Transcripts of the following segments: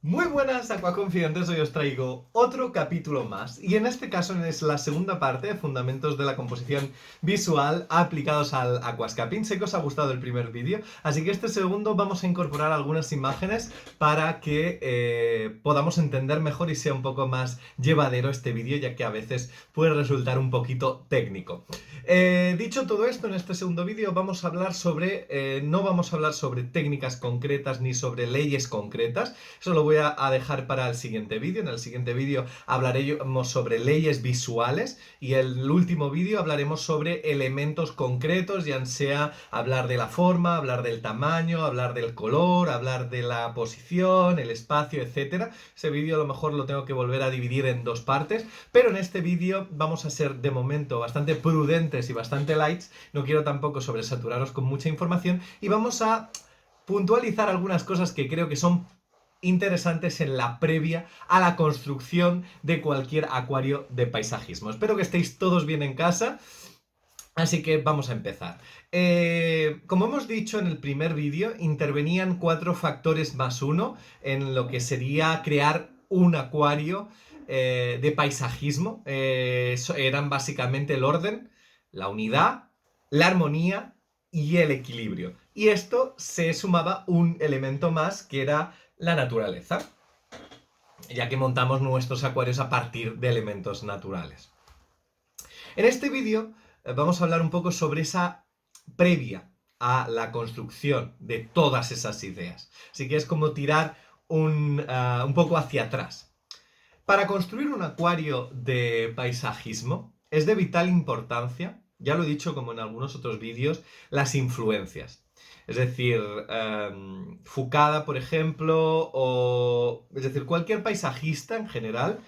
Muy buenas, Aquaconfidentes, hoy os traigo otro capítulo más y en este caso es la segunda parte de Fundamentos de la Composición Visual aplicados al Aquascaping. Sé que os ha gustado el primer vídeo, así que este segundo vamos a incorporar algunas imágenes para que podamos entender mejor y sea un poco más llevadero este vídeo, ya que a veces puede resultar un poquito técnico. Dicho todo esto, en este segundo vídeo vamos a hablar no vamos a hablar sobre técnicas concretas ni sobre leyes concretas. Eso lo voy a dejar para el siguiente vídeo. En el siguiente vídeo hablaremos sobre leyes visuales y en el último vídeo hablaremos sobre elementos concretos, ya sea hablar de la forma, hablar del tamaño, hablar del color, hablar de la posición, el espacio, etc. Ese vídeo a lo mejor lo tengo que volver a dividir en dos partes, pero en este vídeo vamos a ser de momento bastante prudentes y bastante lights. No quiero tampoco sobresaturaros con mucha información y vamos a puntualizar algunas cosas que creo que son interesantes en la previa a la construcción de cualquier acuario de paisajismo. Espero que estéis todos bien en casa, así que vamos a empezar. Como hemos dicho en el primer vídeo, intervenían 4 factores más 1 en lo que sería crear un acuario de paisajismo. Eran básicamente el orden, la unidad, la armonía y el equilibrio. Y esto se sumaba un elemento más que era la naturaleza, ya que montamos nuestros acuarios a partir de elementos naturales. En este vídeo vamos a hablar un poco sobre esa previa a la construcción de todas esas ideas. Así que es como tirar un poco hacia atrás. Para construir un acuario de paisajismo es de vital importancia, ya lo he dicho como en algunos otros vídeos, las influencias. Es decir, Fucada, por ejemplo, es decir, cualquier paisajista en general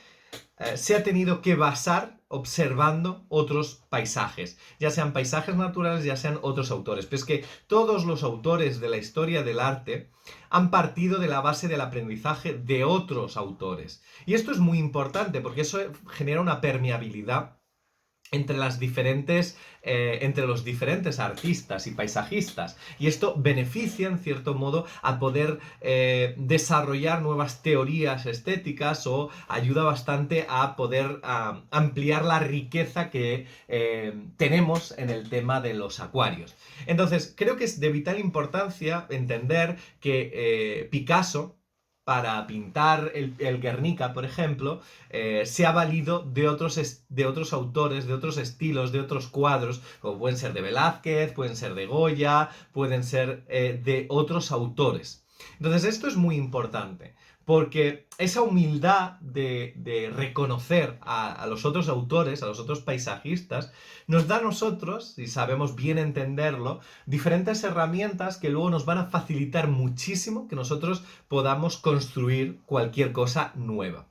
se ha tenido que basar observando otros paisajes, ya sean paisajes naturales, ya sean otros autores. Pero es que todos los autores de la historia del arte han partido de la base del aprendizaje de otros autores. Y esto es muy importante porque eso genera una permeabilidad entre los diferentes artistas y paisajistas. Y esto beneficia, en cierto modo, a poder desarrollar nuevas teorías estéticas o ayuda bastante a poder ampliar la riqueza que tenemos en el tema de los acuarios. Entonces, creo que es de vital importancia entender que Picasso, para pintar el Guernica, por ejemplo, se ha valido de otros autores, de otros estilos, de otros cuadros, como pueden ser de Velázquez, pueden ser de Goya, pueden ser de otros autores. Entonces esto es muy importante, porque esa humildad de reconocer a los otros autores, a los otros paisajistas, nos da a nosotros, si sabemos bien entenderlo, diferentes herramientas que luego nos van a facilitar muchísimo que nosotros podamos construir cualquier cosa nueva.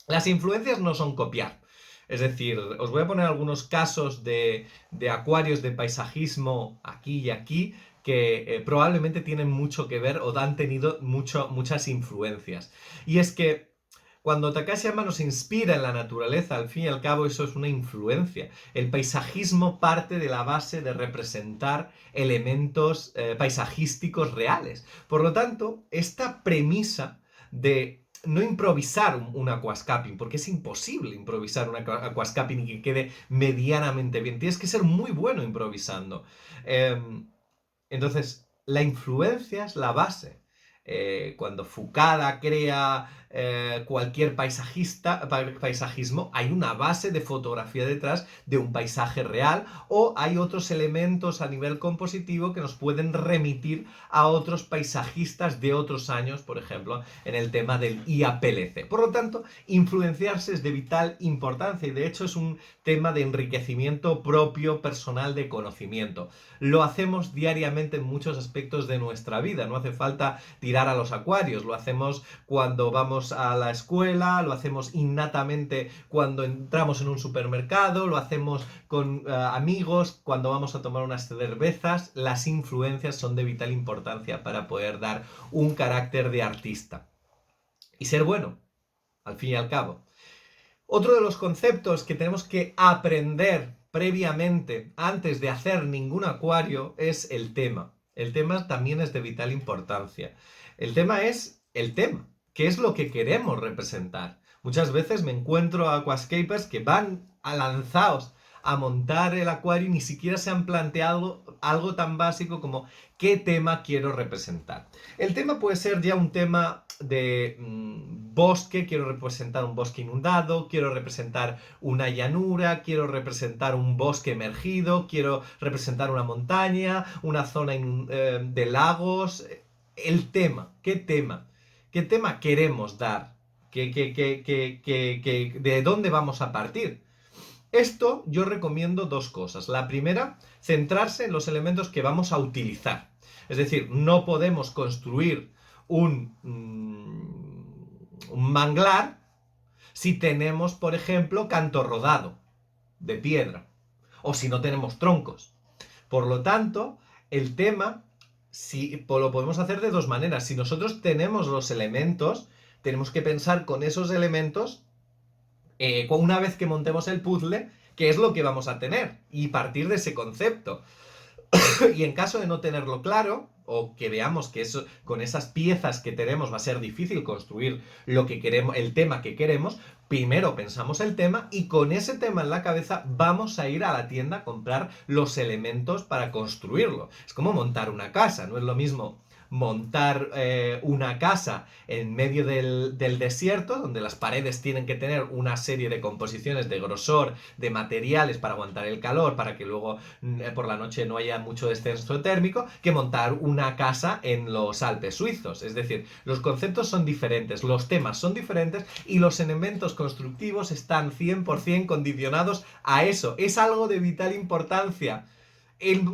Las influencias no son copiar. Es decir, os voy a poner algunos casos de acuarios de paisajismo aquí y aquí que probablemente tienen mucho que ver o han tenido muchas influencias. Y es que cuando Takashi Amano nos inspira en la naturaleza, al fin y al cabo eso es una influencia. El paisajismo parte de la base de representar elementos paisajísticos reales. Por lo tanto, esta premisa de no improvisar un aquascaping, porque es imposible improvisar un aquascaping y que quede medianamente bien. Tienes que ser muy bueno improvisando. Entonces, la influencia es la base. Cuando Fucada crea cualquier paisajismo, hay una base de fotografía detrás de un paisaje real o hay otros elementos a nivel compositivo que nos pueden remitir a otros paisajistas de otros años, por ejemplo, en el tema del IAPLC. Por lo tanto, influenciarse es de vital importancia y de hecho es un tema de enriquecimiento propio, personal, de conocimiento. Lo hacemos diariamente en muchos aspectos de nuestra vida, no hace falta tirar a los acuarios, lo hacemos cuando vamos a la escuela, lo hacemos innatamente cuando entramos en un supermercado, lo hacemos con amigos, cuando vamos a tomar unas cervezas. Las influencias son de vital importancia para poder dar un carácter de artista. Y ser bueno, al fin y al cabo. Otro de los conceptos que tenemos que aprender previamente, antes de hacer ningún acuario, es el tema. El tema también es de vital importancia. El tema es el tema. qué es lo que queremos representar. Muchas veces me encuentro a aquascapers que van lanzados a montar el acuario y ni siquiera se han planteado algo tan básico como qué tema quiero representar. El tema puede ser ya un tema de bosque, quiero representar un bosque inundado, quiero representar una llanura, quiero representar un bosque emergido, quiero representar una montaña, una zona de lagos. El tema, ¿qué tema? ¿Qué tema queremos dar? ¿De dónde vamos a partir? Esto yo recomiendo dos cosas. La primera, centrarse en los elementos que vamos a utilizar. Es decir, no podemos construir un manglar si tenemos, por ejemplo, canto rodado de piedra o si no tenemos troncos. Por lo tanto, el tema lo podemos hacer de dos maneras. Si nosotros tenemos los elementos, tenemos que pensar con esos elementos, una vez que montemos el puzzle, qué es lo que vamos a tener y partir de ese concepto. Y en caso de no tenerlo claro, o que veamos que eso, con esas piezas que tenemos va a ser difícil construir lo que queremos, el tema que queremos, primero pensamos el tema y con ese tema en la cabeza vamos a ir a la tienda a comprar los elementos para construirlo. Es como montar una casa, no es lo mismo montar una casa en medio del desierto, donde las paredes tienen que tener una serie de composiciones de grosor, de materiales para aguantar el calor, para que luego por la noche no haya mucho descenso térmico, que montar una casa en los Alpes suizos. Es decir, los conceptos son diferentes, los temas son diferentes y los elementos constructivos están 100% condicionados a eso. Es algo de vital importancia.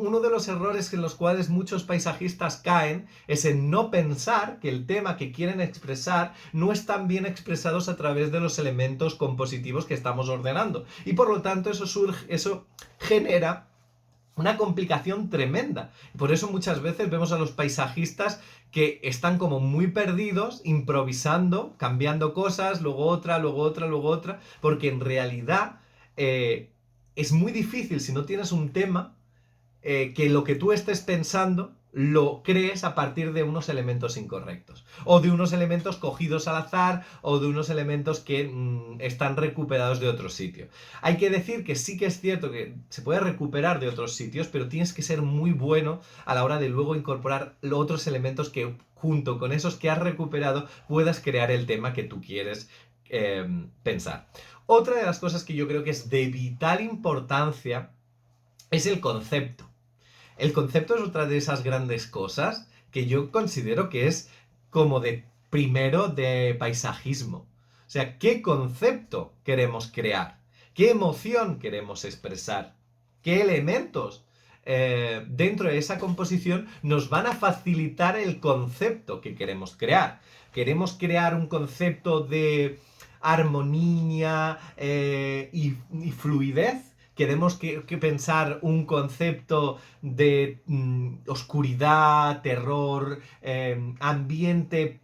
Uno de los errores en los cuales muchos paisajistas caen es en no pensar que el tema que quieren expresar no están bien expresados a través de los elementos compositivos que estamos ordenando. Y por lo tanto eso genera una complicación tremenda. Por eso muchas veces vemos a los paisajistas que están como muy perdidos, improvisando, cambiando cosas, luego otra, luego otra, luego otra, porque en realidad es muy difícil si no tienes un tema que lo que tú estés pensando lo crees a partir de unos elementos incorrectos. O de unos elementos cogidos al azar, o de unos elementos que están recuperados de otro sitio. Hay que decir que sí que es cierto que se puede recuperar de otros sitios, pero tienes que ser muy bueno a la hora de luego incorporar los otros elementos que junto con esos que has recuperado puedas crear el tema que tú quieres pensar. Otra de las cosas que yo creo que es de vital importancia es el concepto. El concepto es otra de esas grandes cosas que yo considero que es como de primero de paisajismo. O sea, ¿qué concepto queremos crear? ¿Qué emoción queremos expresar? ¿Qué elementos dentro de esa composición nos van a facilitar el concepto que queremos crear? ¿Queremos crear un concepto de armonía y fluidez? Queremos que pensar un concepto de oscuridad, terror, ambiente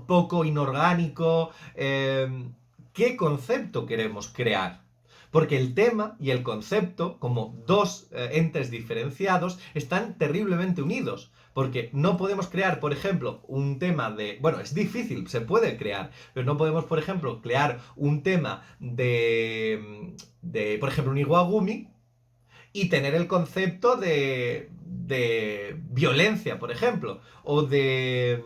poco inorgánico. ¿Qué concepto queremos crear? Porque el tema y el concepto, como dos entes diferenciados, están terriblemente unidos. Porque no podemos crear, por ejemplo, un tema de... Bueno, es difícil, se puede crear, pero no podemos, por ejemplo, crear un tema por ejemplo, un Iwagumi y tener el concepto de violencia, por ejemplo, o de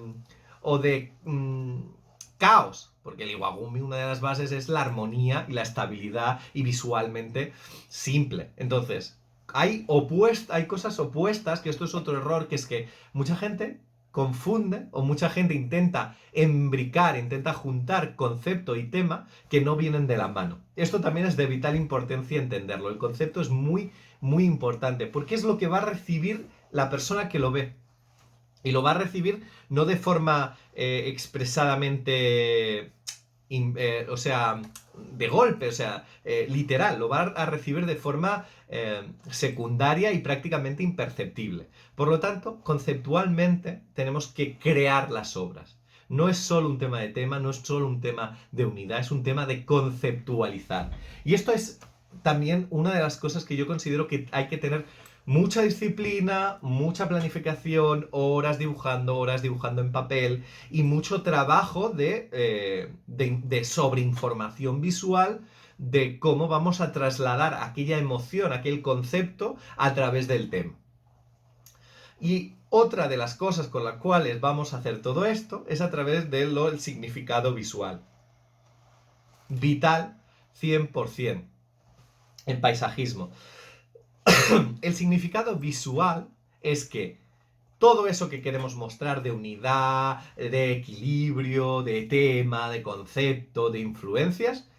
caos, porque el Iwagumi, una de las bases es la armonía y la estabilidad y visualmente simple. Entonces, hay cosas opuestas, que esto es otro error, que es que mucha gente confunde o mucha gente intenta intenta juntar concepto y tema que no vienen de la mano. Esto también es de vital importancia entenderlo. El concepto es muy, muy importante porque es lo que va a recibir la persona que lo ve. Y lo va a recibir no de forma expresadamente, o sea, de golpe, o sea, literal, lo va a recibir de forma secundaria y prácticamente imperceptible. Por lo tanto, conceptualmente tenemos que crear las obras. No es solo un tema, no es solo un tema de unidad, es un tema de conceptualizar. Y esto es también una de las cosas que yo considero que hay que tener mucha disciplina, mucha planificación, horas dibujando en papel y mucho trabajo de sobreinformación visual de cómo vamos a trasladar aquella emoción, aquel concepto a través del tema. Y otra de las cosas con las cuales vamos a hacer todo esto es a través del significado visual. Vital 100%. El paisajismo. El significado visual es que todo eso que queremos mostrar de unidad, de equilibrio, de tema, de concepto, de influencias,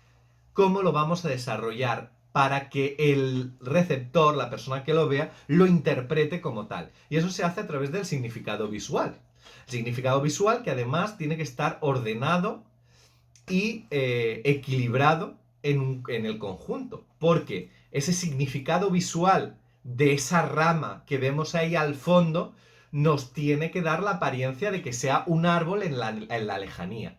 cómo lo vamos a desarrollar para que el receptor, la persona que lo vea, lo interprete como tal. Y eso se hace a través del significado visual. El significado visual que además tiene que estar ordenado y equilibrado en el conjunto. Porque ese significado visual de esa rama que vemos ahí al fondo nos tiene que dar la apariencia de que sea un árbol en la lejanía.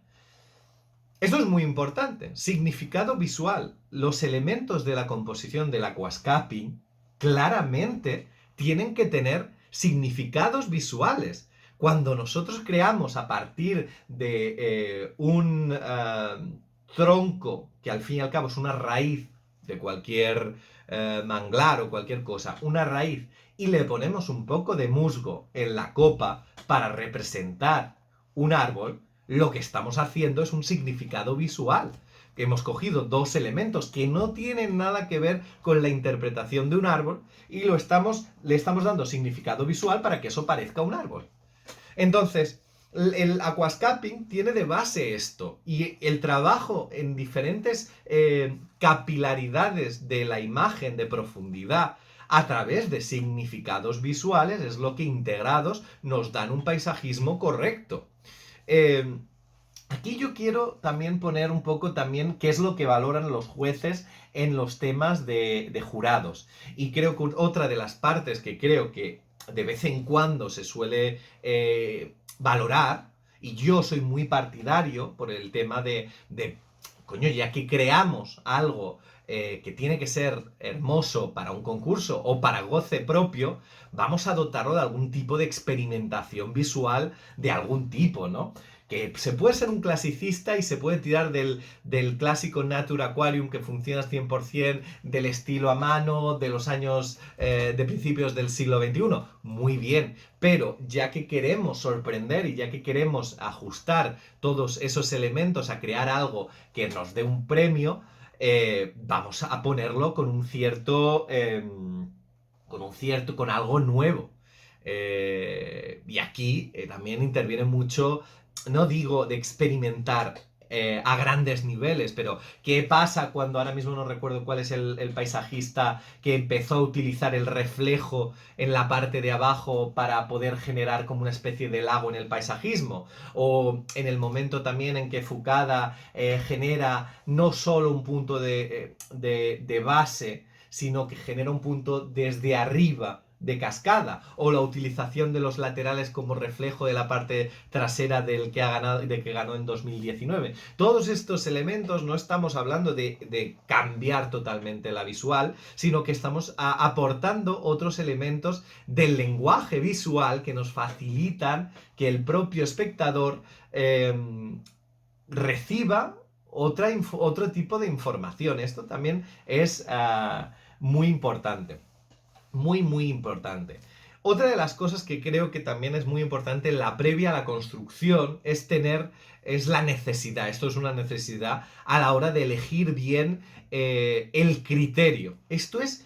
Esto es muy importante. Significado visual. Los elementos de la composición del aquascaping claramente tienen que tener significados visuales. Cuando nosotros creamos a partir de un tronco, que al fin y al cabo es una raíz de cualquier manglar o cualquier cosa, una raíz, y le ponemos un poco de musgo en la copa para representar un árbol, lo que estamos haciendo es un significado visual. Que hemos cogido dos elementos que no tienen nada que ver con la interpretación de un árbol y le estamos dando significado visual para que eso parezca un árbol. Entonces, el aquascaping tiene de base esto y el trabajo en diferentes capilaridades de la imagen de profundidad a través de significados visuales es lo que integrados nos dan un paisajismo correcto. Aquí yo quiero también poner un poco también qué es lo que valoran los jueces en los temas de jurados. Y creo que otra de las partes que creo que de vez en cuando se suele valorar, y yo soy muy partidario por el tema coño, ya que creamos algo que tiene que ser hermoso para un concurso o para goce propio, vamos a dotarlo de algún tipo de experimentación visual de algún tipo, ¿no? Que se puede ser un clasicista y se puede tirar del clásico Nature Aquarium que funciona al 100%, del estilo a mano, de los años de principios del siglo XXI. Muy bien, pero ya que queremos sorprender y ya que queremos ajustar todos esos elementos a crear algo que nos dé un premio, vamos a ponerlo con algo nuevo. Y aquí también interviene mucho, no digo de experimentar a grandes niveles, pero ¿qué pasa cuando ahora mismo no recuerdo cuál es el paisajista que empezó a utilizar el reflejo en la parte de abajo para poder generar como una especie de lago en el paisajismo? O en el momento también en que Fucada genera no solo un punto de base, sino que genera un punto desde arriba de cascada, o la utilización de los laterales como reflejo de la parte trasera del que ganó en 2019. Todos estos elementos no estamos hablando de cambiar totalmente la visual, sino que estamos aportando otros elementos del lenguaje visual que nos facilitan que el propio espectador reciba otro tipo de información. Esto también es muy importante. Muy, muy importante. Otra de las cosas que creo que también es muy importante, la previa a la construcción, es la necesidad. Esto es una necesidad a la hora de elegir bien el criterio. Esto es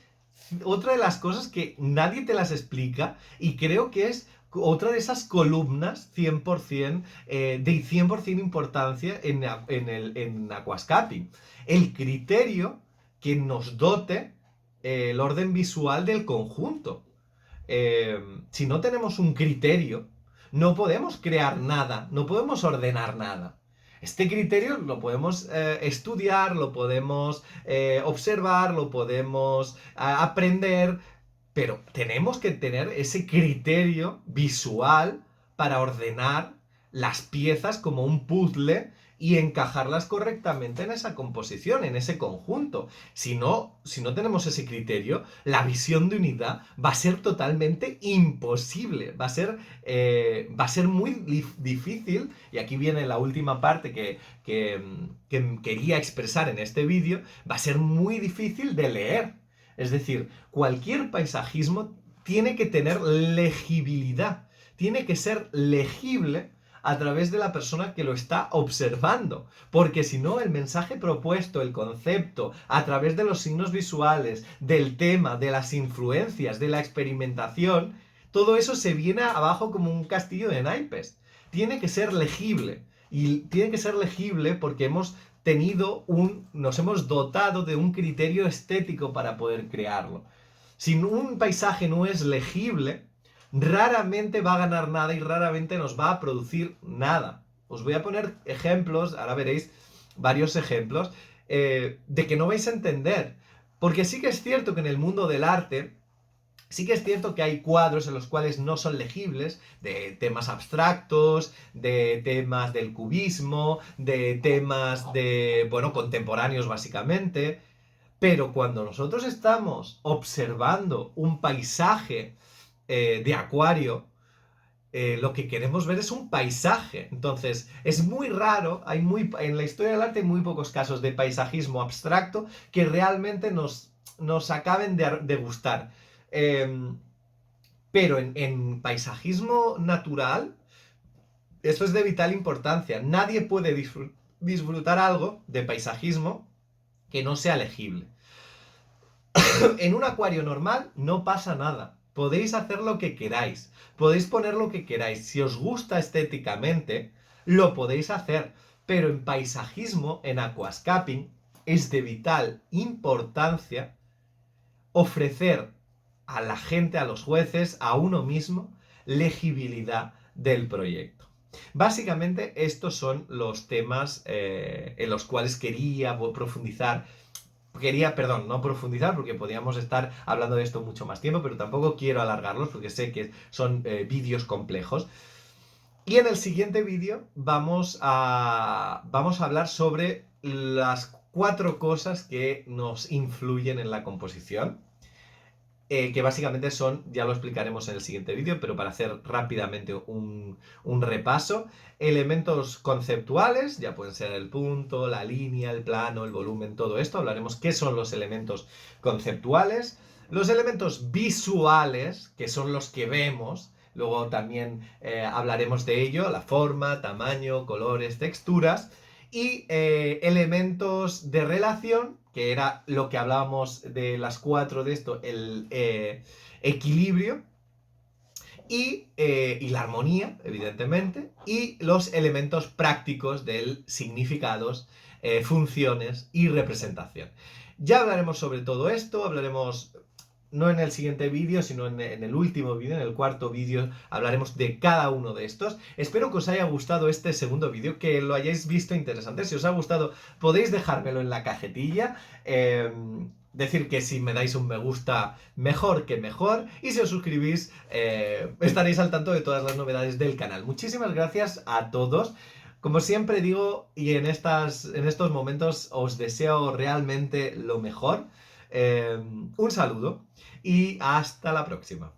otra de las cosas que nadie te las explica y creo que es otra de esas columnas 100% de 100% importancia en aquascaping. El criterio que nos dote el orden visual del conjunto. Si no tenemos un criterio, no podemos crear nada, no podemos ordenar nada. Este criterio lo podemos estudiar, lo podemos observar, lo podemos aprender, pero tenemos que tener ese criterio visual para ordenar las piezas como un puzzle y encajarlas correctamente en esa composición, en ese conjunto. Si no tenemos ese criterio, la visión de unidad va a ser totalmente imposible. Va a ser muy difícil, y aquí viene la última parte que quería expresar en este vídeo, va a ser muy difícil de leer. Es decir, cualquier paisajismo tiene que tener legibilidad, tiene que ser legible a través de la persona que lo está observando, porque si no, el mensaje propuesto, el concepto, a través de los signos visuales, del tema, de las influencias, de la experimentación, todo eso se viene abajo como un castillo de naipes. Tiene que ser legible, y tiene que ser legible porque nos hemos dotado de un criterio estético para poder crearlo. Si un paisaje no es legible, raramente va a ganar nada y raramente nos va a producir nada. Os voy a poner ejemplos, ahora veréis varios ejemplos, de que no vais a entender. Porque sí que es cierto que en el mundo del arte, sí que es cierto que hay cuadros en los cuales no son legibles, de temas abstractos, de temas del cubismo, de temas contemporáneos básicamente. Pero cuando nosotros estamos observando un paisaje de acuario, lo que queremos ver es un paisaje. Entonces, es muy raro, en la historia del arte hay muy pocos casos de paisajismo abstracto que realmente nos acaben de gustar. Pero en paisajismo natural, esto es de vital importancia. Nadie puede disfrutar algo de paisajismo que no sea legible. En un acuario normal no pasa nada. Podéis hacer lo que queráis. Podéis poner lo que queráis. Si os gusta estéticamente, lo podéis hacer. Pero en paisajismo, en aquascaping, es de vital importancia ofrecer a la gente, a los jueces, a uno mismo, legibilidad del proyecto. Básicamente, estos son los temas en los cuales quería profundizar. No profundizar porque podríamos estar hablando de esto mucho más tiempo, pero tampoco quiero alargarlos porque sé que son vídeos complejos. Y en el siguiente vídeo vamos a hablar sobre las 4 cosas que nos influyen en la composición. Que básicamente son, ya lo explicaremos en el siguiente vídeo, pero para hacer rápidamente un repaso, elementos conceptuales, ya pueden ser el punto, la línea, el plano, el volumen, todo esto, hablaremos qué son los elementos conceptuales, los elementos visuales, que son los que vemos, luego también hablaremos de ello, la forma, tamaño, colores, texturas, y elementos de relación, que era lo que hablábamos de las 4 de esto, el equilibrio y la armonía, evidentemente, y los elementos prácticos del significados, funciones y representación. Ya hablaremos sobre todo esto, hablaremos no en el siguiente vídeo, sino en el último vídeo, en el 4.º vídeo, hablaremos de cada uno de estos. Espero que os haya gustado este segundo vídeo, que lo hayáis visto interesante. Si os ha gustado, podéis dejármelo en la cajetilla. Decir que si me dais un me gusta, mejor que mejor. Y si os suscribís, estaréis al tanto de todas las novedades del canal. Muchísimas gracias a todos. Como siempre digo, y en estos momentos os deseo realmente lo mejor. Un saludo y hasta la próxima.